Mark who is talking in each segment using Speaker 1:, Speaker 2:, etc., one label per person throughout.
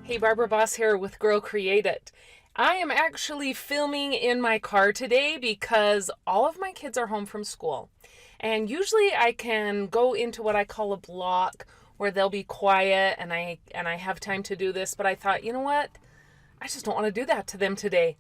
Speaker 1: Hey, Barbara Boss here with Grow Create It. I am actually filming in my car today because all of my kids are home from school. And usually I can go into what I call a block where they'll be quiet and I have time to do this, but I thought, you know what? I just don't want to do that to them today.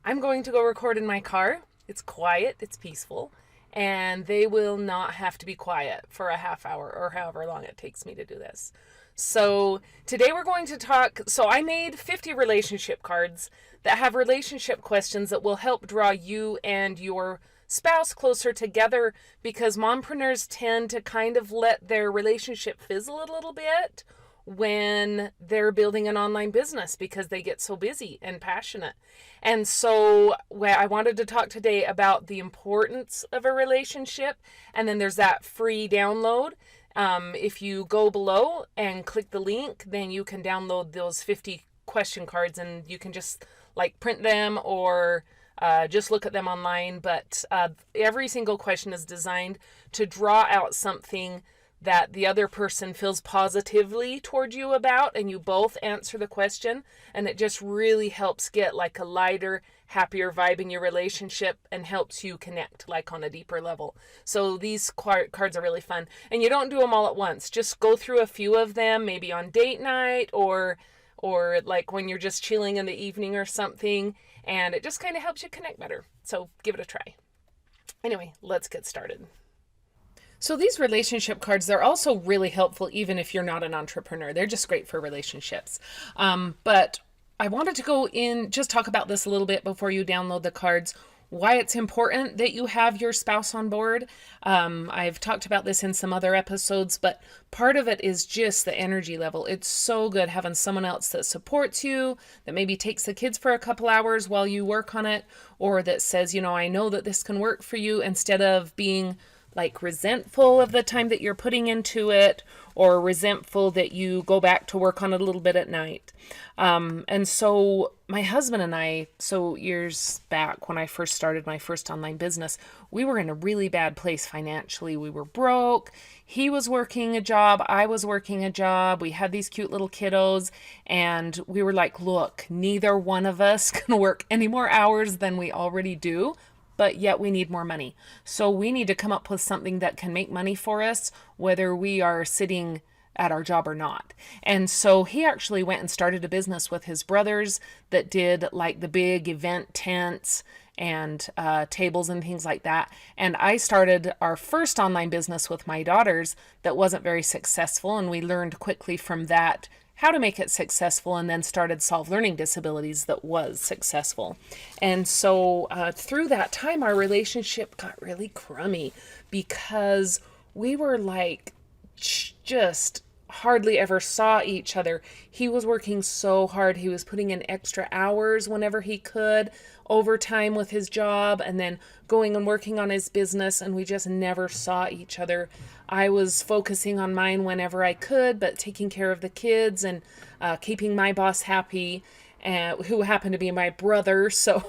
Speaker 1: I'm going to go record in my car. It's quiet, it's peaceful, and they will not have to be quiet for a half hour or however long it takes me to do this. So, today we're going to talk. So, I made 50 relationship cards that have relationship questions that will help draw you and your spouse closer together because mompreneurs tend to kind of let their relationship fizzle a little bit when they're building an online business because they get so busy and passionate. And so I wanted to talk today about the importance of a relationship. And then there's that free download. If you go below and click the link, then you can download those 50 question cards and you can just like print them or just look at them online. But every single question is designed to draw out something that the other person feels positively toward you about, and you both answer the question, and it just really helps get like a lighter, happier vibe in your relationship and helps you connect like on a deeper level. So these cards are really fun, and you don't do them all at once. Just go through a few of them, maybe on date night or like when you're just chilling in the evening or something, and it just kind of helps you connect better. So give it a try. Anyway, let's get started. So these relationship cards, they're also really helpful even if you're not an entrepreneur. They're just great for relationships. But I wanted to go in, just talk about this a little bit before you download the cards, why it's important that you have your spouse on board. I've talked about this in some other episodes, but part of it is just the energy level. It's so good having someone else that supports you, that maybe takes the kids for a couple hours while you work on it, or that says, you know, I know that this can work for you, instead of being like resentful of the time that you're putting into it, or resentful that you go back to work on it a little bit at night. And so my husband and I, so years back when I first started my first online business, we were in a really bad place financially. We were broke. He was working a job. I was working a job. We had these cute little kiddos, and we were like, look, neither one of us can work any more hours than we already do, but yet we need more money. So we need to come up with something that can make money for us, whether we are sitting at our job or not. And so he actually went and started a business with his brothers that did like the big event tents and tables and things like that. And I started our first online business with my daughters that wasn't very successful, and we learned quickly from that how to make it successful, and then started Solve Learning Disabilities that was successful. And so through that time, our relationship got really crummy because we were like just hardly ever saw each other. He was working so hard. He was putting in extra hours whenever he could, overtime with his job, and then going and working on his business, and we just never saw each other. I was focusing on mine whenever I could, but taking care of the kids and keeping my boss happy, who happened to be my brother. So,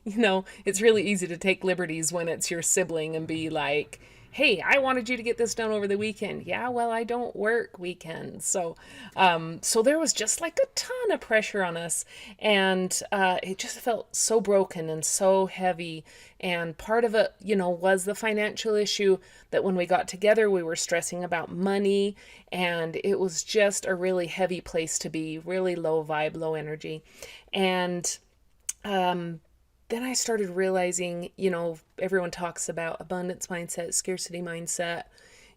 Speaker 1: you know, it's really easy to take liberties when it's your sibling and be like, hey, I wanted you to get this done over the weekend. Yeah, well, I don't work weekends. So there was just like a ton of pressure on us, and it just felt so broken and so heavy. And part of it, you know, was the financial issue that when we got together, we were stressing about money, and it was just a really heavy place to be, really low vibe, low energy. And then I started realizing, you know, everyone talks about abundance mindset, scarcity mindset,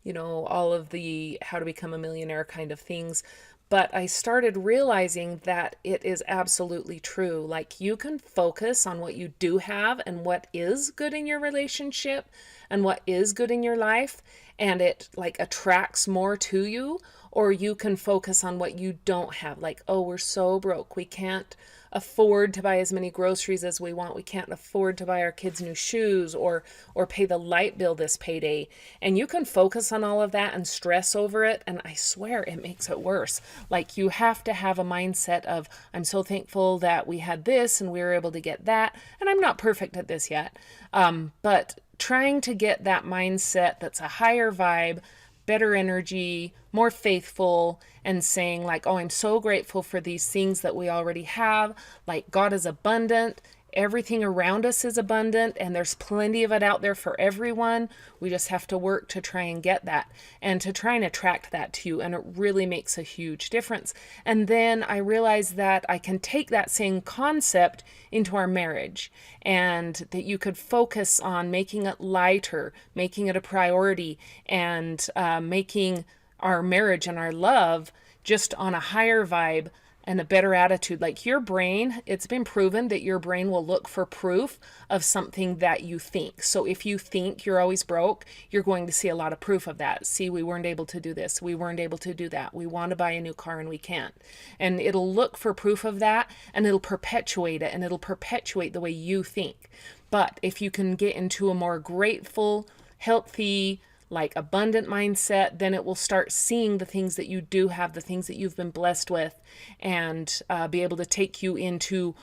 Speaker 1: you know, all of the how to become a millionaire kind of things. But I started realizing that it is absolutely true. Like, you can focus on what you do have and what is good in your relationship and what is good in your life, and it like attracts more to you. Or you can focus on what you don't have. Like, oh, we're so broke. We can't afford to buy as many groceries as we want. We can't afford to buy our kids new shoes or pay the light bill this payday. And you can focus on all of that and stress over it, and I swear it makes it worse. Like, you have to have a mindset of, I'm so thankful that we had this and we were able to get that. And I'm not perfect at this yet. But trying to get that mindset that's a higher vibe, better energy, more faithful, and saying like, oh, I'm so grateful for these things that we already have. Like God is abundant. Everything around us is abundant, and there's plenty of it out there for everyone. We just have to work to try and get that and to try and attract that to you. And it really makes a huge difference. And then I realized that I can take that same concept into our marriage, and that you could focus on making it lighter, making it a priority, and making our marriage and our love just on a higher vibe and a better attitude. Like your brain, it's been proven that your brain will look for proof of something that you think. So if you think you're always broke, you're going to see a lot of proof of that. See, we weren't able to do this. We weren't able to do that. We want to buy a new car and we can't. And it'll look for proof of that, and it'll perpetuate it, and it'll perpetuate the way you think. But if you can get into a more grateful, healthy, like abundant mindset, then it will start seeing the things that you do have, the things that you've been blessed with, and be able to take you into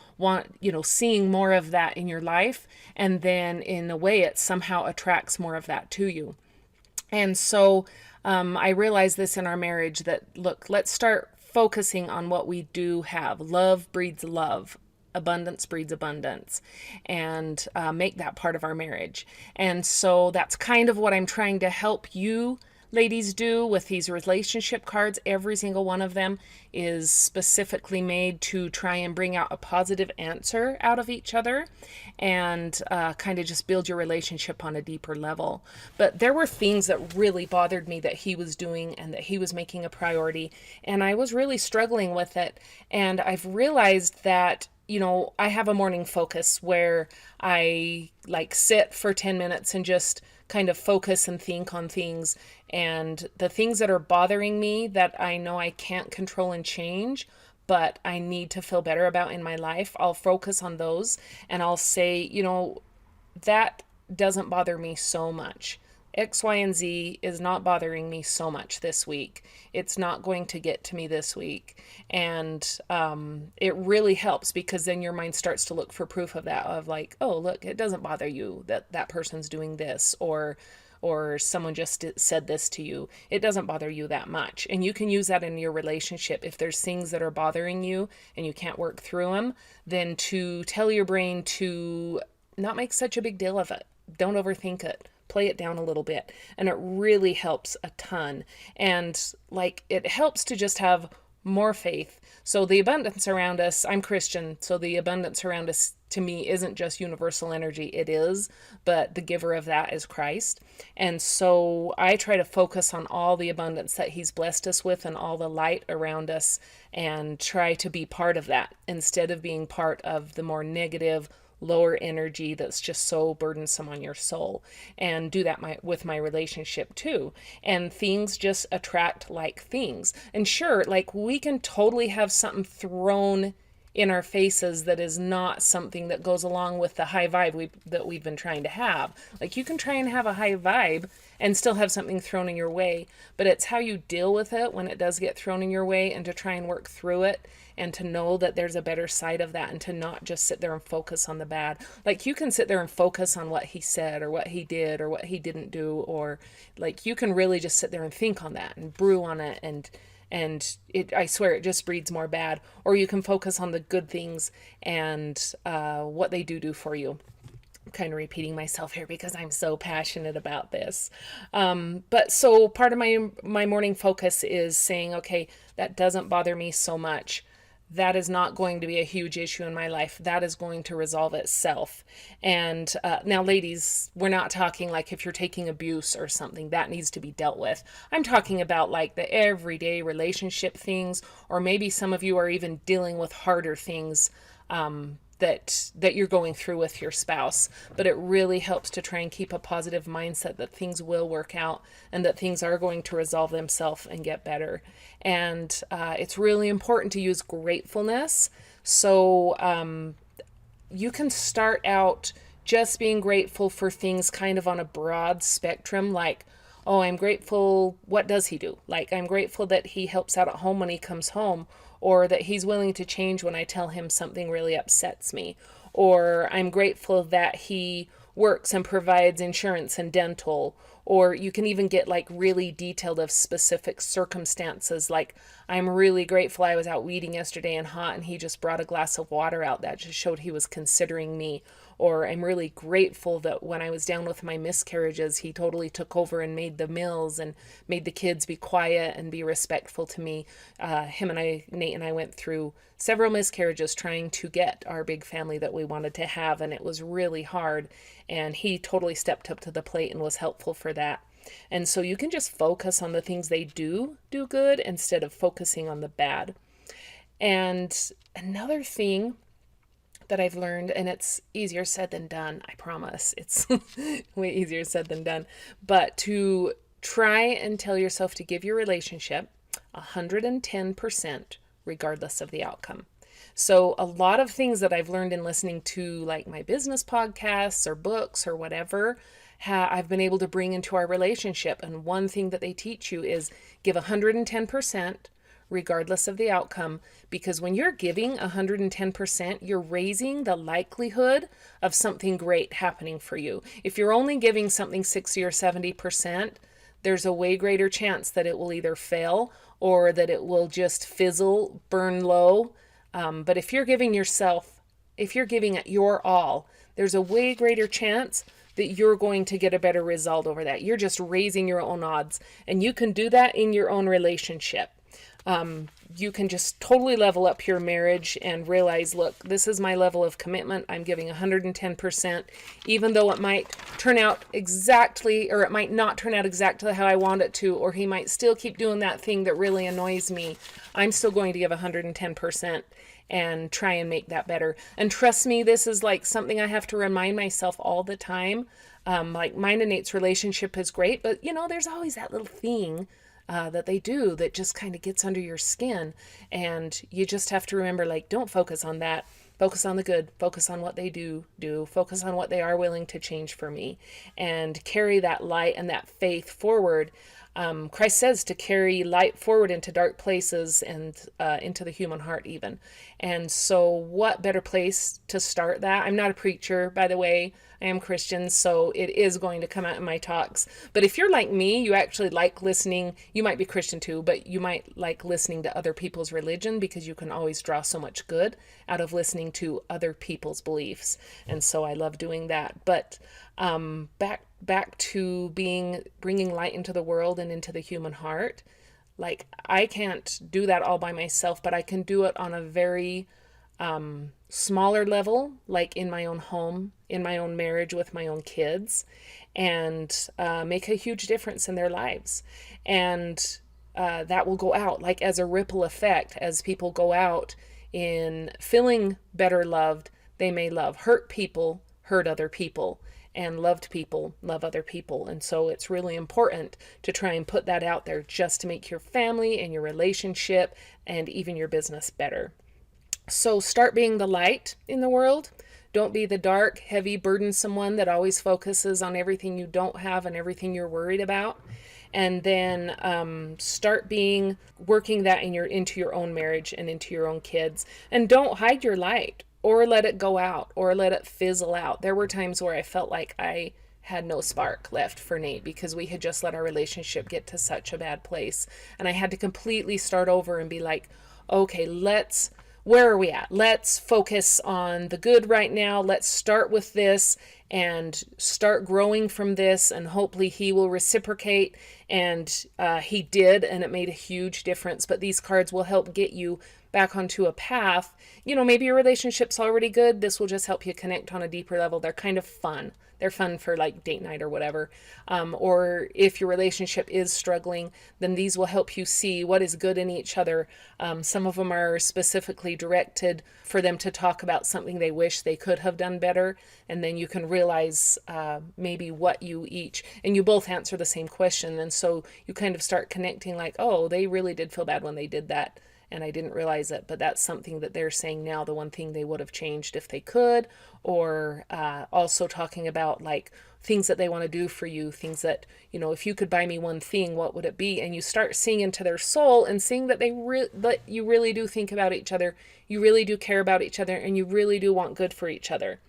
Speaker 1: seeing more of that in your life. And then in a way, it somehow attracts more of that to you. And so I realized this in our marriage that, look, let's start focusing on what we do have. Love breeds love. Abundance breeds abundance, and make that part of our marriage. And so that's kind of what I'm trying to help you ladies do with these relationship cards. Every single one of them is specifically made to try and bring out a positive answer out of each other, and kind of just build your relationship on a deeper level. But there were things that really bothered me that he was doing and that he was making a priority, and I was really struggling with it. And I've realized that I have a morning focus where I like sit for 10 minutes and just kind of focus and think on things. And the things that are bothering me that I know I can't control and change, but I need to feel better about in my life, I'll focus on those, and I'll say, that doesn't bother me so much. X, Y, and Z is not bothering me so much this week. It's not going to get to me this week. And it really helps, because then your mind starts to look for proof of that, of like, oh, look, it doesn't bother you that that person's doing this, or someone just said this to you. It doesn't bother you that much. And you can use that in your relationship. If there's things that are bothering you and you can't work through them, then to tell your brain to not make such a big deal of it. Don't overthink it. Play it down a little bit. And it really helps a ton. And like, it helps to just have more faith. So the abundance around us, I'm Christian, so the abundance around us to me isn't just universal energy. It is, but the giver of that is Christ. And so I try to focus on all the abundance that he's blessed us with and all the light around us, and try to be part of that instead of being part of the more negative, lower energy that's just so burdensome on your soul. And do that with my relationship too. And things just attract like things. And sure, like we can totally have something thrown in our faces that is not something that goes along with the high vibe that we've been trying to have. Like you can try and have a high vibe and still have something thrown in your way, but it's how you deal with it when it does get thrown in your way, and to try and work through it, and to know that there's a better side of that, and to not just sit there and focus on the bad. Like you can sit there and focus on what he said or what he did or what he didn't do, or like you can really just sit there and think on that and brew on it, and it, I swear, it just breeds more bad. Or you can focus on the good things and what they do for you. I'm kind of repeating myself here because I'm so passionate about this. But so part of my morning focus is saying, okay, that doesn't bother me so much. That is not going to be a huge issue in my life. That is going to resolve itself. And now, ladies, we're not talking like if you're taking abuse or something, that needs to be dealt with. I'm talking about like the everyday relationship things, or maybe some of you are even dealing with harder things that you're going through with your spouse. But it really helps to try and keep a positive mindset that things will work out and that things are going to resolve themselves and get better. And it's really important to use gratefulness. So you can start out just being grateful for things kind of on a broad spectrum, like, oh, I'm grateful, what does he do? Like, I'm grateful that he helps out at home when he comes home, or that he's willing to change when I tell him something really upsets me. Or I'm grateful that he works and provides insurance and dental. Or you can even get like really detailed of specific circumstances. Like, I'm really grateful I was out weeding yesterday and hot and he just brought a glass of water out. That just showed he was considering me. Or I'm really grateful that when I was down with my miscarriages, he totally took over and made the meals and made the kids be quiet and be respectful to me. Nate and I went through several miscarriages trying to get our big family that we wanted to have, and it was really hard. And he totally stepped up to the plate and was helpful for that. And so you can just focus on the things they do good instead of focusing on the bad. And another thing that I've learned, and it's easier said than done, I promise. It's way easier said than done. But to try and tell yourself to give your relationship 110% regardless of the outcome. So a lot of things that I've learned in listening to like my business podcasts or books or whatever, I've been able to bring into our relationship. And one thing that they teach you is give 110% regardless of the outcome, because when you're giving 110%, you're raising the likelihood of something great happening for you. If you're only giving something 60 or 70%, there's a way greater chance that it will either fail or that it will just fizzle, burn low. But if you're giving it your all, there's a way greater chance that you're going to get a better result over that. You're just raising your own odds, and you can do that in your own relationship. You can just totally level up your marriage and realize, look, this is my level of commitment. I'm giving 110%, even though it might turn out exactly, or it might not turn out exactly how I want it to, or he might still keep doing that thing that really annoys me. I'm still going to give 110% and try and make that better. And trust me, this is like something I have to remind myself all the time. Like mine and Nate's relationship is great, but there's always that little thing that they do that just kind of gets under your skin, and you just have to remember, like, don't focus on that. Focus on the good. Focus on what they do. Focus on what they are willing to change for me, and carry that light and that faith forward. Christ says to carry light forward into dark places and into the human heart even. And so what better place to start that? I'm not a preacher, by the way. I am Christian, so it is going to come out in my talks. But if you're like me, you actually like listening. You might be Christian too, but you might like listening to other people's religion, because you can always draw so much good out of listening to other people's beliefs. And so I love doing that. But back to bringing light into the world and into the human heart. Like, I can't do that all by myself, but I can do it on a very smaller level, like in my own home, in my own marriage with my own kids, and make a huge difference in their lives. And that will go out like as a ripple effect. As people go out in feeling better loved, they may love. Hurt people hurt other people, and loved people love other people. And so it's really important to try and put that out there just to make your family and your relationship and even your business better. So start being the light in the world. Don't be the dark, heavy, burdensome one that always focuses on everything you don't have and everything you're worried about. And then start working that into your own marriage and into your own kids. And don't hide your light, or let it go out, or let it fizzle out. There were times where I felt like I had no spark left for Nate, because we had just let our relationship get to such a bad place. And I had to completely start over and be like, okay, where are we at? Let's focus on the good right now. Let's start with this and start growing from this, and hopefully he will reciprocate. And he did, and it made a huge difference. But these cards will help get you back onto a path. Maybe your relationship's already good. This will just help you connect on a deeper level. They're kind of fun. They're fun for like date night or whatever. Or if your relationship is struggling, then these will help you see what is good in each other. Some of them are specifically directed for them to talk about something they wish they could have done better. And then you can realize maybe what you each, and you both answer the same question. And so you kind of start connecting like, oh, they really did feel bad when they did that. and I didn't realize it, but that's something that they're saying now, the one thing they would have changed if they could. Or also talking about like things that they want to do for you, things that, if you could buy me one thing, what would it be? And you start seeing into their soul and seeing that that you really do think about each other, you really do care about each other, and you really do want good for each other.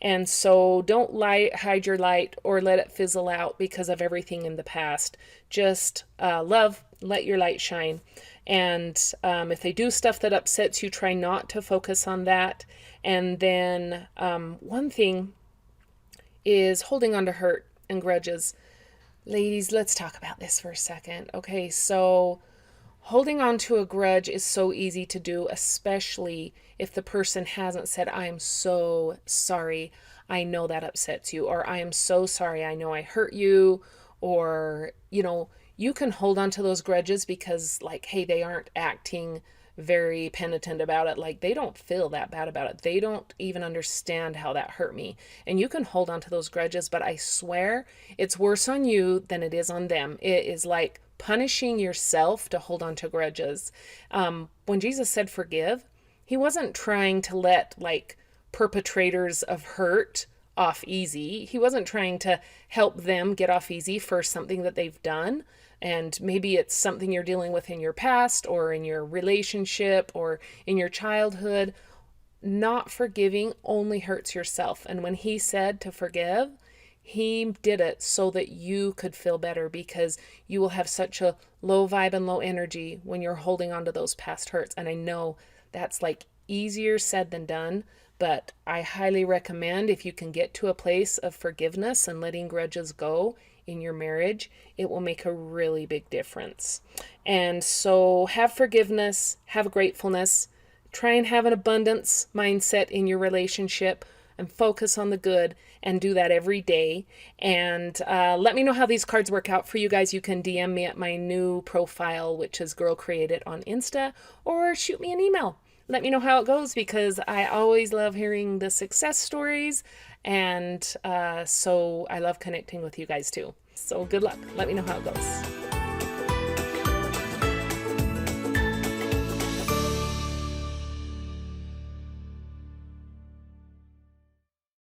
Speaker 1: And so don't hide your light or let it fizzle out because of everything in the past. Just love, let your light shine. And if they do stuff that upsets you, try not to focus on that. And then one thing is holding on to hurt and grudges. Ladies, let's talk about this for a second. Okay, so holding on to a grudge is so easy to do, especially if the person hasn't said, I am so sorry, I know that upsets you, or I am so sorry, I know I hurt you, or, you can hold on to those grudges because, like, hey, they aren't acting very penitent about it. Like, they don't feel that bad about it. They don't even understand how that hurt me. And you can hold on to those grudges, but I swear it's worse on you than it is on them. It is like punishing yourself to hold on to grudges. When Jesus said forgive, he wasn't trying to let like perpetrators of hurt off easy. He wasn't trying to help them get off easy for something that they've done. And maybe it's something you're dealing with in your past or in your relationship or in your childhood. Not forgiving only hurts yourself. And when he said to forgive, he did it so that you could feel better, because you will have such a low vibe and low energy when you're holding on to those past hurts. And I know that's like easier said than done, but I highly recommend, if you can get to a place of forgiveness and letting grudges go in your marriage, it will make a really big difference. And so have forgiveness, have gratefulness, try and have an abundance mindset in your relationship and focus on the good, and do that every day. And let me know how these cards work out for you guys. You can DM me at my new profile, which is Girl Created on Insta, or shoot me an email. Let me know how it goes, because I always love hearing the success stories. And so I love connecting with you guys too. So good luck. Let me know how it goes.